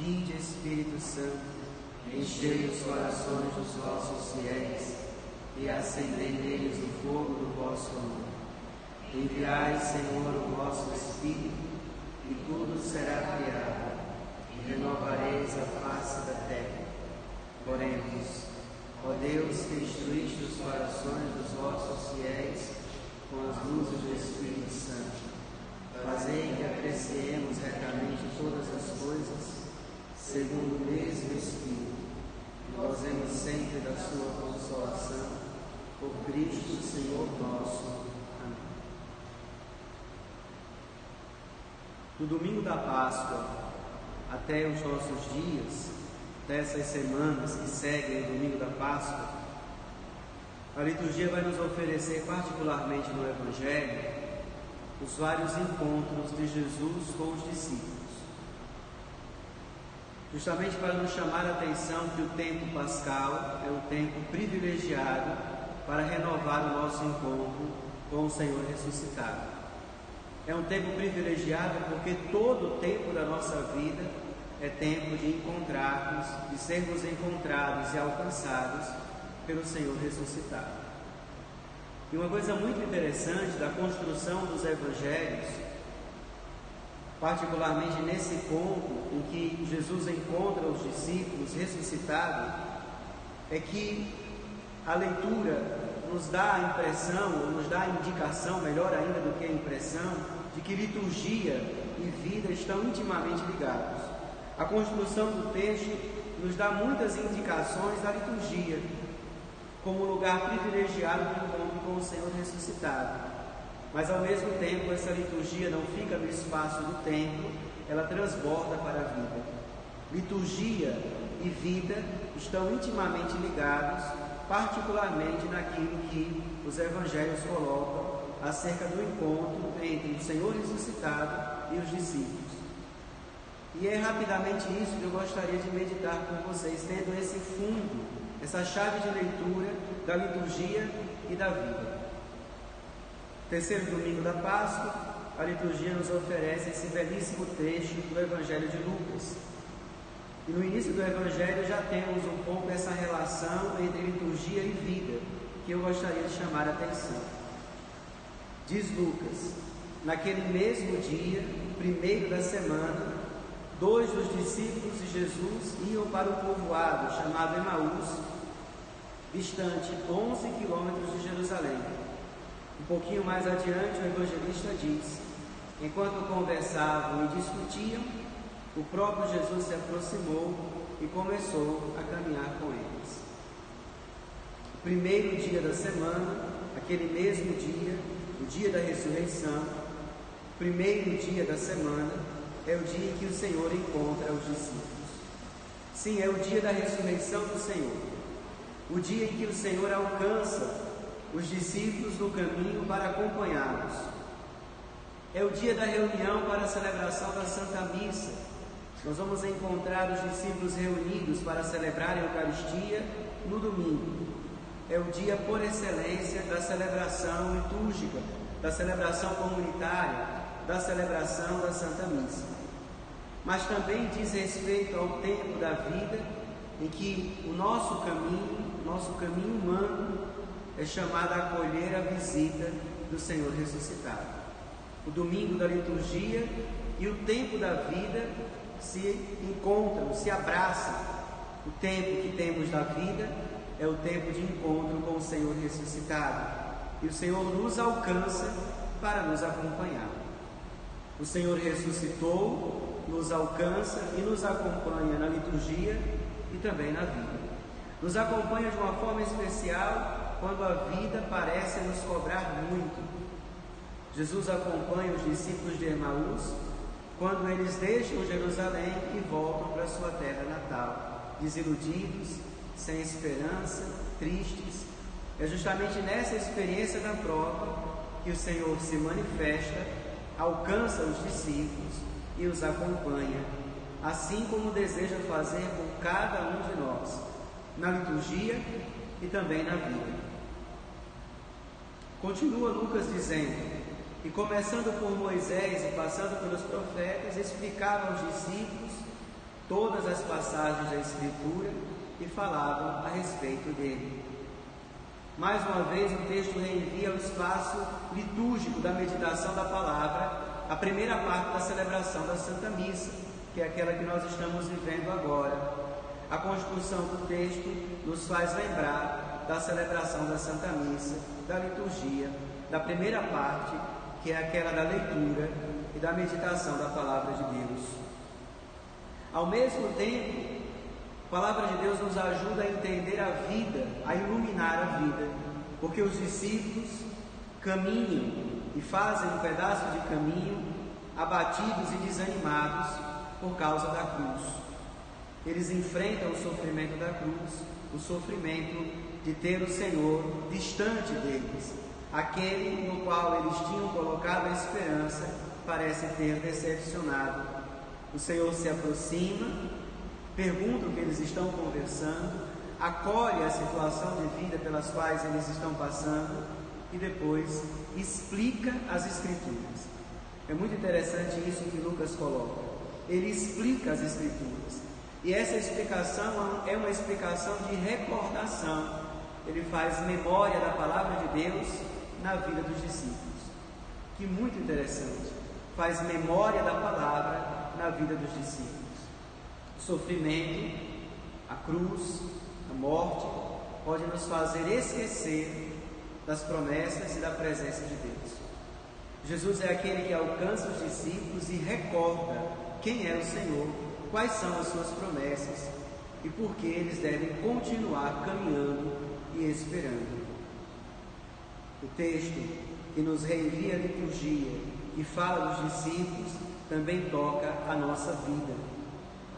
Vinde, Espírito Santo, enchei os corações dos vossos fiéis e acendei neles o fogo do vosso amor. Enviai, Senhor, o vosso Espírito, e tudo será criado, e renovareis a face da terra. Oremos. Ó Deus, que instruíste os corações dos vossos fiéis com as luzes do Espírito Santo, fazei que apreciemos retamente todas as coisas, segundo o mesmo Espírito, e gozemos sempre da sua consolação, por Cristo Senhor nosso. Amém. No domingo da Páscoa, até os nossos dias, dessas semanas que seguem o domingo da Páscoa, a liturgia vai nos oferecer, particularmente no Evangelho, os vários encontros de Jesus com os discípulos. Justamente para nos chamar a atenção que o tempo pascal é um tempo privilegiado para renovar o nosso encontro com o Senhor ressuscitado. É um tempo privilegiado porque todo o tempo da nossa vida é tempo de encontrarmos, de sermos encontrados e alcançados pelo Senhor ressuscitado. E uma coisa muito interessante da construção dos evangelhos, particularmente nesse ponto em que Jesus encontra os discípulos ressuscitados, é que a leitura nos dá a impressão, ou nos dá a indicação, melhor ainda do que a impressão, de que liturgia e vida estão intimamente ligados. A construção do texto nos dá muitas indicações da liturgia, como lugar privilegiado do encontro com o Senhor ressuscitado. Mas ao mesmo tempo essa liturgia não fica no espaço do templo, ela transborda para a vida. Liturgia e vida estão intimamente ligados, particularmente naquilo que os evangelhos colocam acerca do encontro entre o Senhor ressuscitado e os discípulos. E é rapidamente isso que eu gostaria de meditar com vocês, tendo esse fundo, essa chave de leitura da liturgia e da vida. Terceiro domingo da Páscoa, a liturgia nos oferece esse belíssimo trecho do Evangelho de Lucas. E no início do Evangelho já temos um pouco essa relação entre liturgia e vida, que eu gostaria de chamar a atenção. Diz Lucas: naquele mesmo dia, primeiro da semana, 2 dos discípulos de Jesus iam para o povoado chamado Emaús, distante 11 quilômetros de Jerusalém. Um pouquinho mais adiante, o evangelista diz: enquanto conversavam e discutiam, o próprio Jesus se aproximou e começou a caminhar com eles. O primeiro dia da semana, aquele mesmo dia, o dia da ressurreição, o primeiro dia da semana, é o dia em que o Senhor encontra os discípulos. Sim, é o dia da ressurreição do Senhor, o dia em que o Senhor alcança os discípulos no caminho para acompanhá-los. É o dia da reunião para a celebração da Santa Missa. Nós vamos encontrar os discípulos reunidos para celebrar a Eucaristia no domingo. É o dia por excelência da celebração litúrgica, da celebração comunitária, da celebração da Santa Missa. Mas também diz respeito ao tempo da vida em que o nosso caminho humano, é chamado a acolher a visita do Senhor ressuscitado. O domingo da liturgia e o tempo da vida se encontram, se abraçam. O tempo que temos da vida é o tempo de encontro com o Senhor ressuscitado, e o Senhor nos alcança para nos acompanhar. O Senhor ressuscitou, nos alcança e nos acompanha na liturgia e também na vida. Nos acompanha de uma forma especial quando a vida parece nos cobrar muito. Jesus acompanha os discípulos de Emaús quando eles deixam Jerusalém e voltam para sua terra natal, desiludidos, sem esperança, tristes. É justamente nessa experiência da prova que o Senhor se manifesta, alcança os discípulos e os acompanha, assim como deseja fazer com cada um de nós, na liturgia e também na vida. Continua Lucas dizendo: e começando por Moisés e passando pelos profetas, explicava aos discípulos todas as passagens da Escritura e falavam a respeito dele. Mais uma vez, o texto reenvia ao espaço litúrgico da meditação da palavra, a primeira parte da celebração da Santa Missa, que é aquela que nós estamos vivendo agora. A construção do texto nos faz lembrar da celebração da Santa Missa, da liturgia, da primeira parte, que é aquela da leitura e da meditação da palavra de Deus. Ao mesmo tempo, a palavra de Deus nos ajuda a entender a vida, a iluminar a vida, porque os discípulos caminham e fazem um pedaço de caminho abatidos e desanimados por causa da cruz. Eles enfrentam o sofrimento da cruz, o sofrimento de ter o Senhor distante deles. Aquele no qual eles tinham colocado a esperança parece ter decepcionado. O Senhor se aproxima, pergunta o que eles estão conversando, acolhe a situação de vida pelas quais eles estão passando e depois explica as Escrituras. É muito interessante isso que Lucas coloca. Ele explica as Escrituras. E essa explicação é uma explicação de recordação. Ele faz memória da palavra de Deus na vida dos discípulos. Que muito interessante. Faz memória da palavra na vida dos discípulos. O sofrimento, a cruz, a morte, pode nos fazer esquecer das promessas e da presença de Deus. Jesus é aquele que alcança os discípulos e recorda quem é o Senhor, quais são as suas promessas e por que eles devem continuar caminhando e esperando. O texto que nos reenvia a liturgia e fala dos discípulos também toca a nossa vida,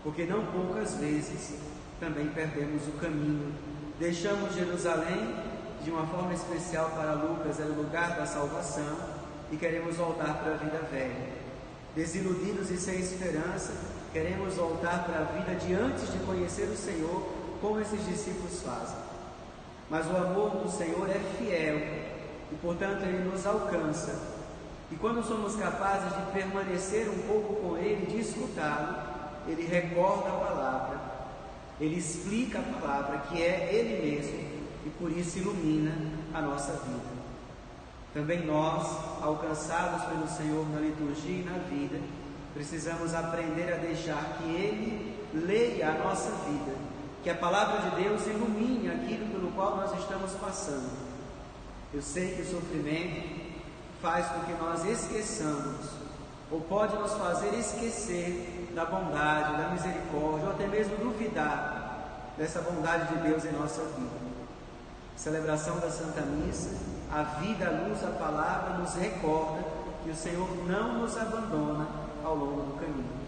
porque não poucas vezes também perdemos o caminho. Deixamos Jerusalém, de uma forma especial para Lucas, era o lugar da salvação, e queremos voltar para a vida velha. Desiludidos e sem esperança, queremos voltar para a vida de antes de conhecer o Senhor, como esses discípulos fazem. Mas o amor do Senhor é fiel e, portanto, Ele nos alcança. E quando somos capazes de permanecer um pouco com Ele, de escutá-lo, Ele recorda a palavra, Ele explica a palavra, que é Ele mesmo, e por isso ilumina a nossa vida. Também nós, alcançados pelo Senhor na liturgia e na vida, precisamos aprender a deixar que Ele leia a nossa vida, que a palavra de Deus ilumine aquilo pelo qual nós estamos passando. Eu sei que o sofrimento faz com que nós esqueçamos, ou pode nos fazer esquecer da bondade, da misericórdia, ou até mesmo duvidar dessa bondade de Deus em nossa vida. A celebração da Santa Missa, a vida, a luz, a palavra nos recorda que o Senhor não nos abandona ao longo do caminho.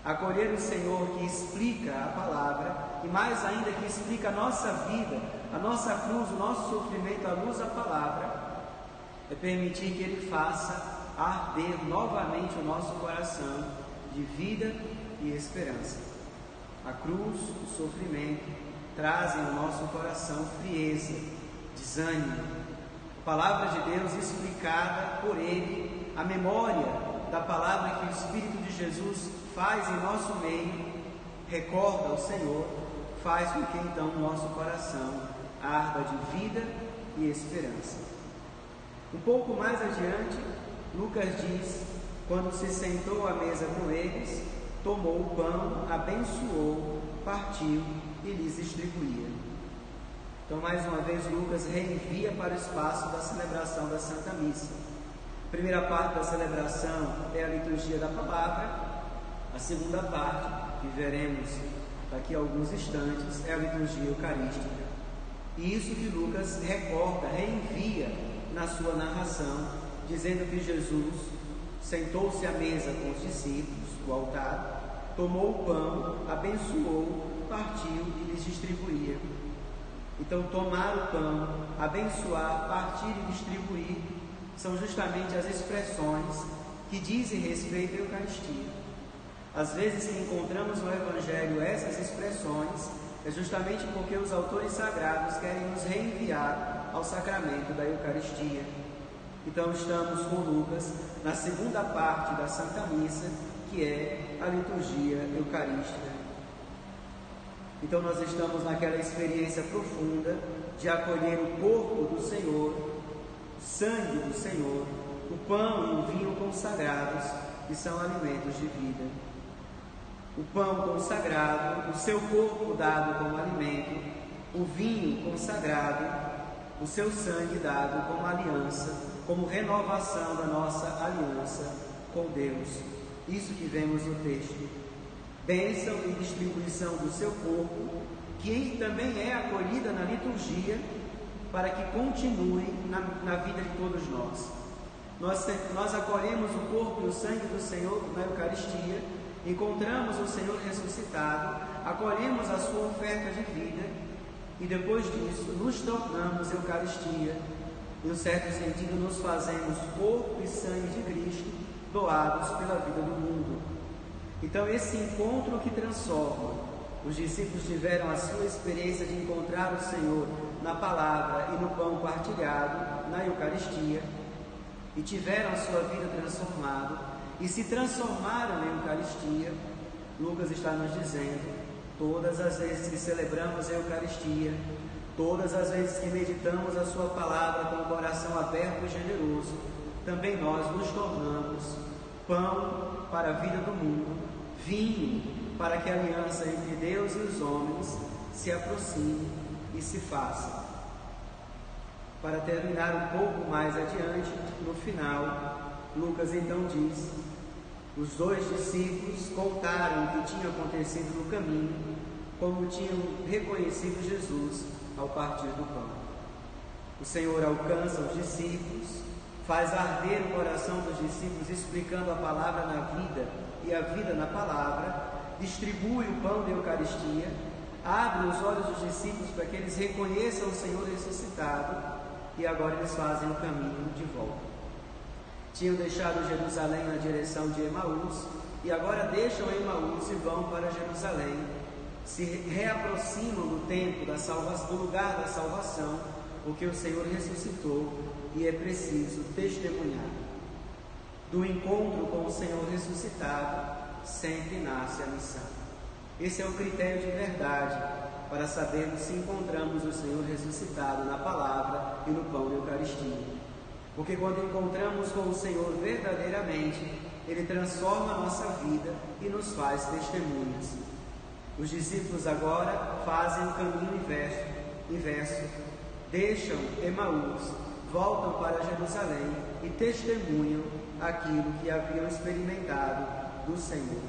Acolher o Senhor que explica a palavra, e mais ainda que explica a nossa vida, a nossa cruz, o nosso sofrimento, a luz, a palavra, é permitir que Ele faça arder novamente o nosso coração de vida e esperança. A cruz, o sofrimento, trazem ao nosso coração frieza, desânimo. A palavra de Deus explicada por Ele, a memória da palavra que o Espírito de Jesus faz em nosso meio, recorda ao Senhor, faz com que então o nosso coração arda de vida e esperança. Um pouco mais adiante, Lucas diz: quando se sentou à mesa com eles, tomou o pão, abençoou, partiu e lhes distribuía. Então, mais uma vez, Lucas reenvia para o espaço da celebração da Santa Missa. A primeira parte da celebração é a liturgia da palavra. A segunda parte, que veremos daqui a alguns instantes, é a liturgia eucarística. E isso que Lucas recorda, reenvia na sua narração, dizendo que Jesus sentou-se à mesa com os discípulos, o altar, tomou o pão, abençoou, partiu e lhes distribuía. Então, tomar o pão, abençoar, partir e distribuir são justamente as expressões que dizem respeito à Eucaristia. Às vezes que encontramos no Evangelho essas expressões, é justamente porque os autores sagrados querem nos reenviar ao sacramento da Eucaristia. Então estamos com Lucas na segunda parte da Santa Missa, que é a liturgia eucarística. Então nós estamos naquela experiência profunda de acolher o corpo do Senhor, o sangue do Senhor, o pão e o vinho consagrados, que são alimentos de vida. O pão consagrado, o seu corpo dado como alimento, o vinho consagrado, o seu sangue dado como aliança, como renovação da nossa aliança com Deus. Isso que vemos no texto. Bênção e distribuição do seu corpo, que também é acolhida na liturgia, para que continue na vida de todos nós. Nós acolhemos o corpo e o sangue do Senhor na Eucaristia, encontramos o Senhor ressuscitado, acolhemos a sua oferta de vida e depois disso nos tornamos Eucaristia. Em um certo sentido, nos fazemos corpo e sangue de Cristo, doados pela vida do mundo. Então, esse encontro que transforma, os discípulos tiveram a sua experiência de encontrar o Senhor na palavra e no pão partilhado, na Eucaristia, e tiveram a sua vida transformada, e se transformaram na Eucaristia. Lucas está nos dizendo, todas as vezes que celebramos a Eucaristia, todas as vezes que meditamos a sua palavra com o coração aberto e generoso, também nós nos tornamos pão para a vida do mundo, vinho para que a aliança entre Deus e os homens se aproxime e se faça. Para terminar um pouco mais adiante, no final, Lucas então diz: os dois discípulos contaram o que tinha acontecido no caminho, como tinham reconhecido Jesus ao partir do pão. O Senhor alcança os discípulos, faz arder o coração dos discípulos, explicando a palavra na vida e a vida na palavra, distribui o pão da Eucaristia, abre os olhos dos discípulos para que eles reconheçam o Senhor ressuscitado, e agora eles fazem o caminho de volta. Tinham deixado Jerusalém na direção de Emaús, e agora deixam Emaús e vão para Jerusalém, se reaproximam do tempo da salvação, do lugar da salvação, porque o Senhor ressuscitou e é preciso testemunhar. Do encontro com o Senhor ressuscitado, sempre nasce a missão. Esse é o critério de verdade para sabermos se encontramos o Senhor ressuscitado na palavra e no pão da Eucaristia. Porque quando encontramos com o Senhor verdadeiramente, Ele transforma a nossa vida e nos faz testemunhas. Os discípulos agora fazem o caminho inverso, deixam Emaús, voltam para Jerusalém e testemunham aquilo que haviam experimentado do Senhor.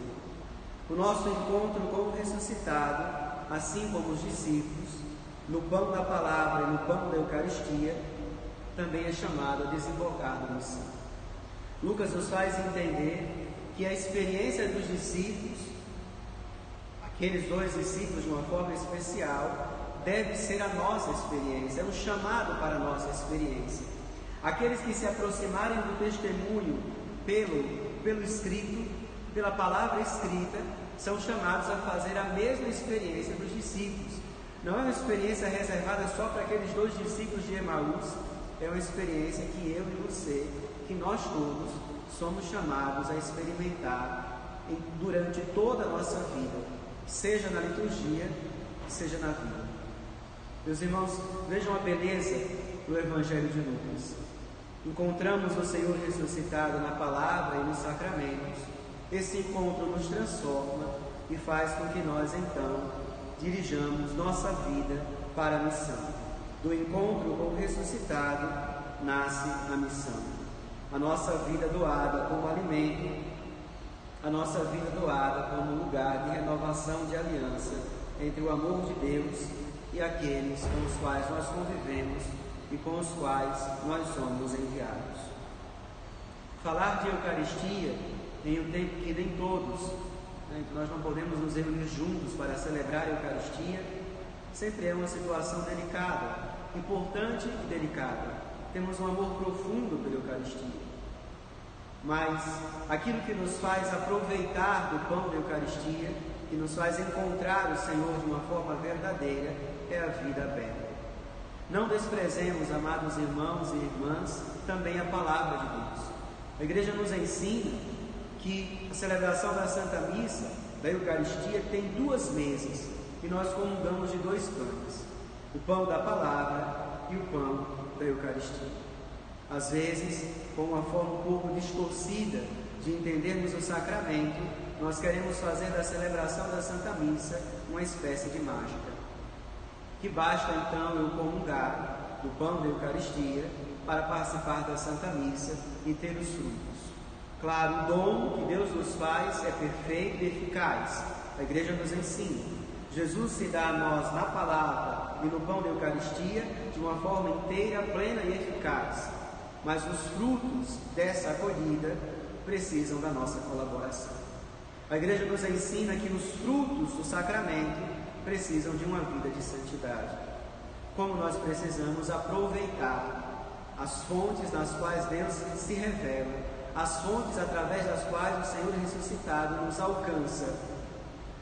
O nosso encontro com o ressuscitado, assim como os discípulos, no pão da palavra e no pão da Eucaristia, também é chamado a desembocar na missão. Lucas nos faz entender que a experiência dos discípulos, aqueles dois discípulos de uma forma especial, deve ser a nossa experiência, é um chamado para a nossa experiência. Aqueles que se aproximarem do testemunho pelo escrito, pela palavra escrita, são chamados a fazer a mesma experiência dos discípulos. Não é uma experiência reservada só para aqueles dois discípulos de Emaús, é uma experiência que eu e você, que nós todos, somos chamados a experimentar durante toda a nossa vida, seja na liturgia, seja na vida. Meus irmãos, vejam a beleza do Evangelho de Lucas. Encontramos o Senhor ressuscitado na palavra e nos sacramentos. Esse encontro nos transforma e faz com que nós, então, dirijamos nossa vida para a missão. Do encontro com o ressuscitado, nasce a missão. A nossa vida doada como alimento, a nossa vida doada como lugar de renovação de aliança entre o amor de Deus e aqueles com os quais nós convivemos e com os quais nós somos enviados. Falar de Eucaristia em um tempo que nem todos, que nós não podemos nos reunir juntos para celebrar a Eucaristia, sempre é uma situação delicada, importante e delicada. Temos um amor profundo pela Eucaristia, mas aquilo que nos faz aproveitar do pão da Eucaristia, que nos faz encontrar o Senhor de uma forma verdadeira, é a vida aberta. Não desprezemos, amados irmãos e irmãs, também a palavra de Deus. A igreja nos ensina que a celebração da Santa Missa, da Eucaristia, tem duas mesas e nós comungamos de dois pães, o pão da palavra e o pão da Eucaristia. Às vezes, com uma forma um pouco distorcida de entendermos o sacramento, nós queremos fazer da celebração da Santa Missa uma espécie de mágica, que basta então eu comungar do pão da Eucaristia para participar da Santa Missa e ter os frutos. Claro, o dom que Deus nos faz é perfeito e eficaz. A Igreja nos ensina. Jesus se dá a nós na palavra e no pão da Eucaristia de uma forma inteira, plena e eficaz. Mas os frutos dessa acolhida precisam da nossa colaboração. A Igreja nos ensina que os frutos do sacramento precisam de uma vida de santidade. Como nós precisamos aproveitar as fontes nas quais Deus se revela, as fontes através das quais o Senhor ressuscitado nos alcança.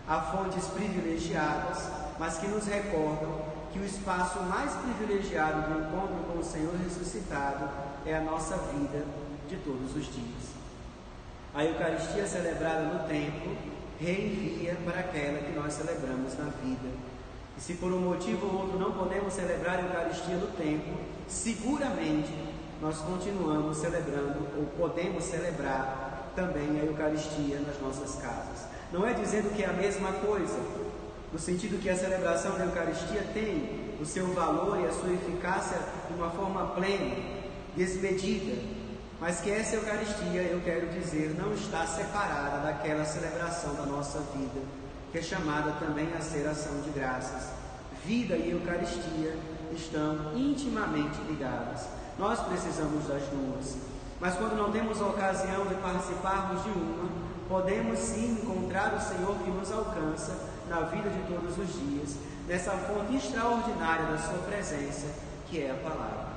Há fontes privilegiadas, mas que nos recordam que o espaço mais privilegiado do encontro com o Senhor ressuscitado é a nossa vida de todos os dias. A Eucaristia celebrada no templo reenvia para aquela que nós celebramos na vida. E se por um motivo ou outro não podemos celebrar a Eucaristia no templo, seguramente nós continuamos celebrando, ou podemos celebrar também a Eucaristia nas nossas casas. Não é dizendo que é a mesma coisa, no sentido que a celebração da Eucaristia tem o seu valor e a sua eficácia de uma forma plena, desmedida, mas que essa Eucaristia, eu quero dizer, não está separada daquela celebração da nossa vida, que é chamada também a ser ação de graças. Vida e Eucaristia estão intimamente ligadas. Nós precisamos das duas, mas quando não temos a ocasião de participarmos de uma, podemos sim encontrar o Senhor que nos alcança na vida de todos os dias, nessa fonte extraordinária da sua presença, que é a palavra.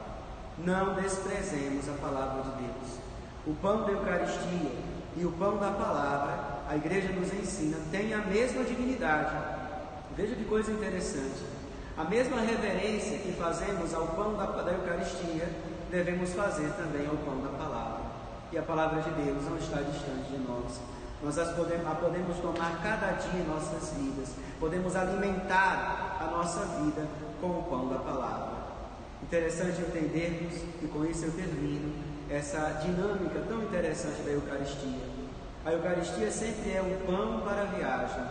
Não desprezemos a palavra de Deus. O pão da Eucaristia e o pão da palavra, a Igreja nos ensina, tem a mesma dignidade. Veja que coisa interessante. A mesma reverência que fazemos ao pão da Eucaristia, devemos fazer também ao pão da palavra. E a palavra de Deus não está distante de nós. Nós a podemos tomar cada dia em nossas vidas. Podemos alimentar a nossa vida com o pão da palavra. Interessante entendermos, e com isso eu termino, essa dinâmica tão interessante da Eucaristia. A Eucaristia sempre é um pão para a viagem.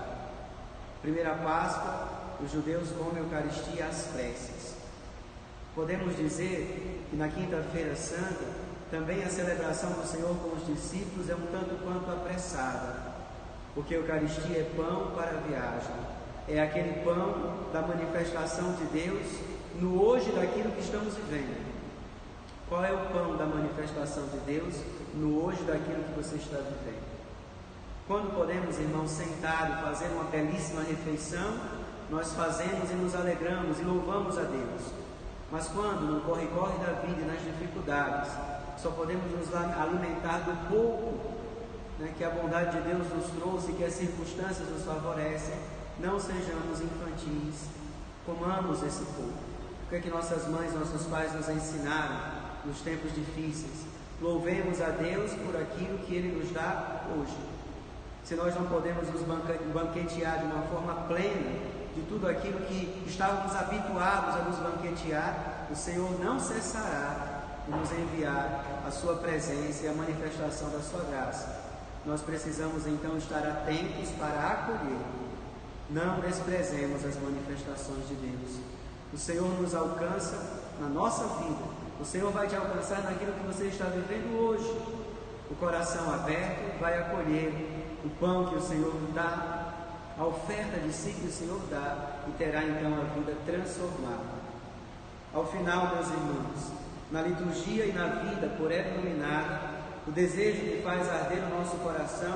Primeira Páscoa, os judeus comem a Eucaristia às pressas. Podemos dizer que na Quinta-feira Santa, também a celebração do Senhor com os discípulos é um tanto quanto apressada, porque a Eucaristia é pão para a viagem, é aquele pão da manifestação de Deus no hoje daquilo que estamos vivendo. Qual é o pão da manifestação de Deus no hoje daquilo que você está vivendo? Quando podemos, irmãos, sentar e fazer uma belíssima refeição, nós fazemos e nos alegramos e louvamos a Deus. Mas quando no corre-corre da vida e nas dificuldades, só podemos nos alimentar do pouco, que a bondade de Deus nos trouxe e que as circunstâncias nos favorecem, não sejamos infantis, comamos esse pouco. O que é que nossas mães, nossos pais nos ensinaram nos tempos difíceis? Louvemos a Deus por aquilo que Ele nos dá hoje. Se nós não podemos nos banquetear de uma forma plena de tudo aquilo que estávamos habituados a nos banquetear, o Senhor não cessará de nos enviar a sua presença e a manifestação da sua graça. Nós precisamos então estar atentos para acolher. Não desprezemos as manifestações de Deus. O Senhor nos alcança na nossa vida. O Senhor vai te alcançar naquilo que você está vivendo hoje. O coração aberto vai acolher o pão que o Senhor dá, a oferta de si que o Senhor dá, e terá então a vida transformada. Ao final, meus irmãos, na liturgia e na vida por ela iluminada, o desejo que faz arder o nosso coração,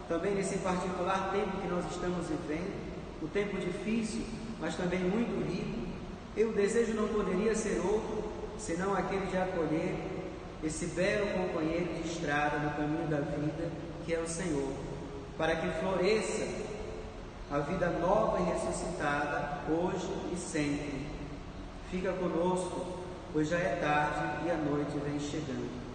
também nesse particular tempo que nós estamos vivendo, o tempo difícil, mas também muito rico, o desejo não poderia ser outro, senão aquele de acolher esse belo companheiro de estrada no caminho da vida, que é o Senhor, para que floresça a vida nova e ressuscitada, hoje e sempre. Fica conosco, pois já é tarde e a noite vem chegando.